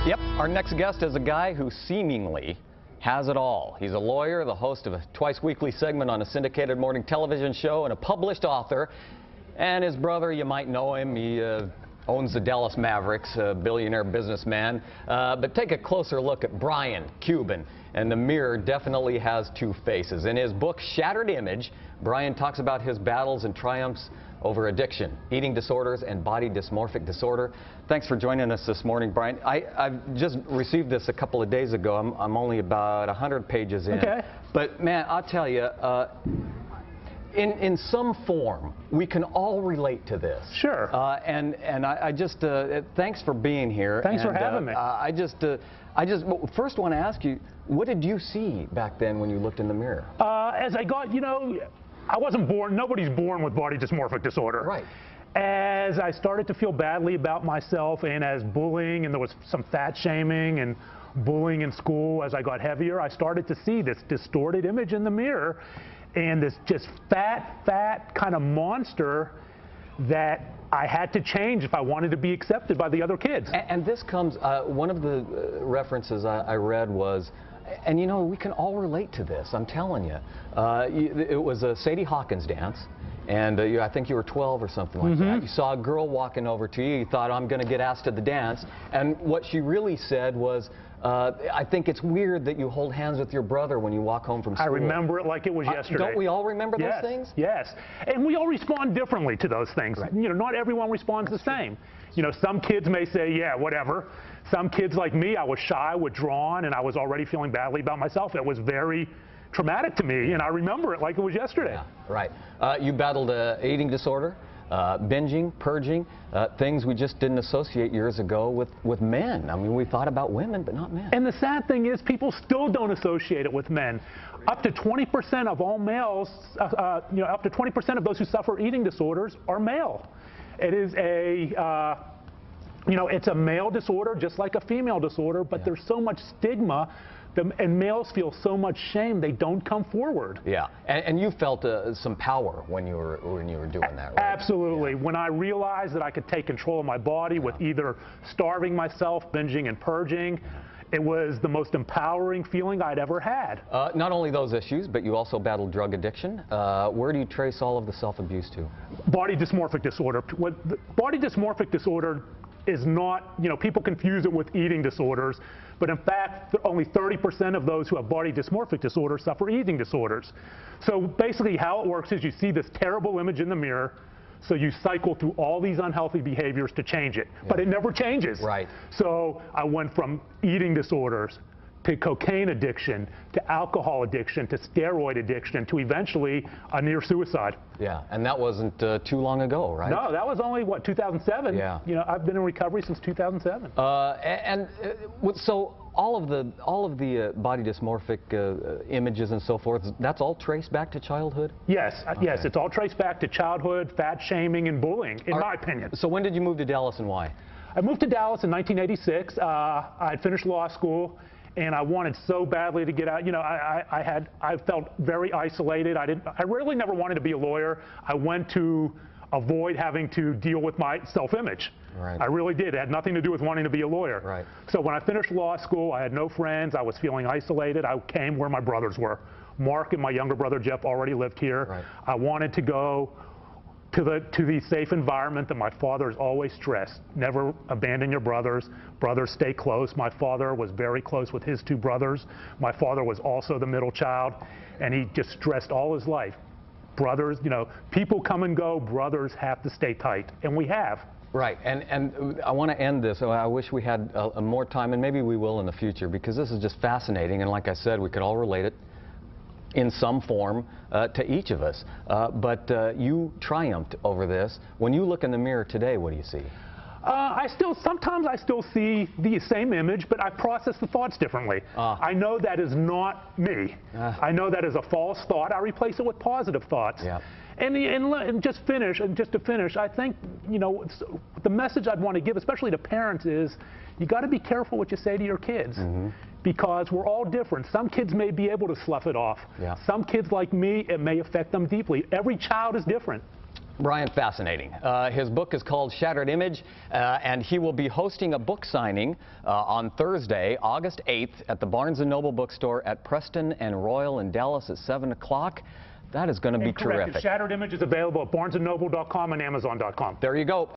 Yep, our next guest is a guy who seemingly has it all. He's a lawyer, the host of a twice-weekly segment on a syndicated morning television show, and a published author. And his brother, you might know him, he owns the Dallas Mavericks, a billionaire businessman. But take a closer look at Brian Cuban, and the mirror definitely has two faces. In his book, Shattered Image, Brian talks about his battles and triumphs over addiction, eating disorders, and body dysmorphic disorder. Thanks for joining us this morning, Brian. I've just received this a couple of days ago. I'm only about 100 pages in. Okay. But, man, I'll tell you, in some form, we can all relate to this. Sure. And I just, thanks for being here. Thanks for having me. I just first want to ask you, what did you see back then when you looked in the mirror? As I got, I wasn't born, nobody's born with body dysmorphic disorder. Right. As I started to feel badly about myself, and as bullying, and there was some fat shaming and bullying in school, as I got heavier, I started to see this distorted image in the mirror, and this just fat kind of monster that I had to change if I wanted to be accepted by the other kids. And this comes, one of the references I read was, and we can all relate to this, I'm telling you. It was a Sadie Hawkins dance, and I think you were 12 or something like that. You saw a girl walking over to you, you thought, I'm going to get asked to the dance, and what she really said was, I think it's weird that you hold hands with your brother when you walk home from school. I remember it like it was yesterday. Don't we all remember those things? Yes, and we all respond differently to those things. Right. Not everyone responds the same. Some kids may say, yeah, whatever. Some kids like me, I was shy, withdrawn, and I was already feeling badly about myself. It was very traumatic to me, and I remember it like it was yesterday. Yeah, right. You battled eating disorder, binging, purging, things we just didn't associate years ago with men. I mean, we thought about women, but not men. And the sad thing is, people still don't associate it with men. Up to 20% of all males, up to 20% of those who suffer eating disorders are male. It is a it's a male disorder, just like a female disorder, but there's so much stigma, and males feel so much shame they don't come forward. Yeah, and you felt some power when you were doing that, right? Absolutely. Yeah. When I realized that I could take control of my body with either starving myself, binging, and purging, it was the most empowering feeling I'd ever had. Not only those issues, but you also battled drug addiction. Where do you trace all of the self-abuse to? Body dysmorphic disorder. Body dysmorphic disorder is not, people confuse it with eating disorders, but in fact, only 30% of those who have body dysmorphic disorder suffer eating disorders. So basically how it works is you see this terrible image in the mirror, so you cycle through all these unhealthy behaviors to change it, but it never changes. Right. So I went from eating disorders to cocaine addiction, to alcohol addiction, to steroid addiction, to eventually a near suicide. Yeah, and that wasn't too long ago, right? No, that was only, 2007? Yeah. I've been in recovery since 2007. So all of the body dysmorphic images and so forth, that's all traced back to childhood? Yes, yes, it's all traced back to childhood, fat shaming, and bullying, in my opinion. So when did you move to Dallas, and why? I moved to Dallas in 1986. I had finished law school, and I wanted so badly to get out. I felt very isolated. I really never wanted to be a lawyer. I went to avoid having to deal with my self-image. Right. I really did. It had nothing to do with wanting to be a lawyer. Right. So when I finished law school, I had no friends. I was feeling isolated. I came where my brothers were. Mark and my younger brother Jeff already lived here. Right. I wanted to go to the safe environment that my father has always stressed. Never abandon your brothers. Brothers, stay close. My father was very close with his two brothers. My father was also the middle child, and he just stressed all his life. Brothers, people come and go. Brothers have to stay tight, and we have. Right, and I want to end this. I wish we had more time, and maybe we will in the future, because this is just fascinating, and like I said, we could all relate it in some form to each of us. But you triumphed over this. When you look in the mirror today, what do you see? Sometimes I still see the same image, but I process the thoughts differently. I know that is not me. I know that is a false thought. I replace it with positive thoughts. Yeah. And just to finish, I think, the message I'd want to give, especially to parents, is you got to be careful what you say to your kids. Because we're all different. Some kids may be able to slough it off. Yeah. Some kids like me, it may affect them deeply. Every child is different. Brian, fascinating. His book is called Shattered Image, and he will be hosting a book signing on Thursday, August 8th, at the Barnes & Noble bookstore at Preston and Royal in Dallas at 7 o'clock. That is going to be terrific. Shattered Image is available at barnesandnoble.com and amazon.com. There you go.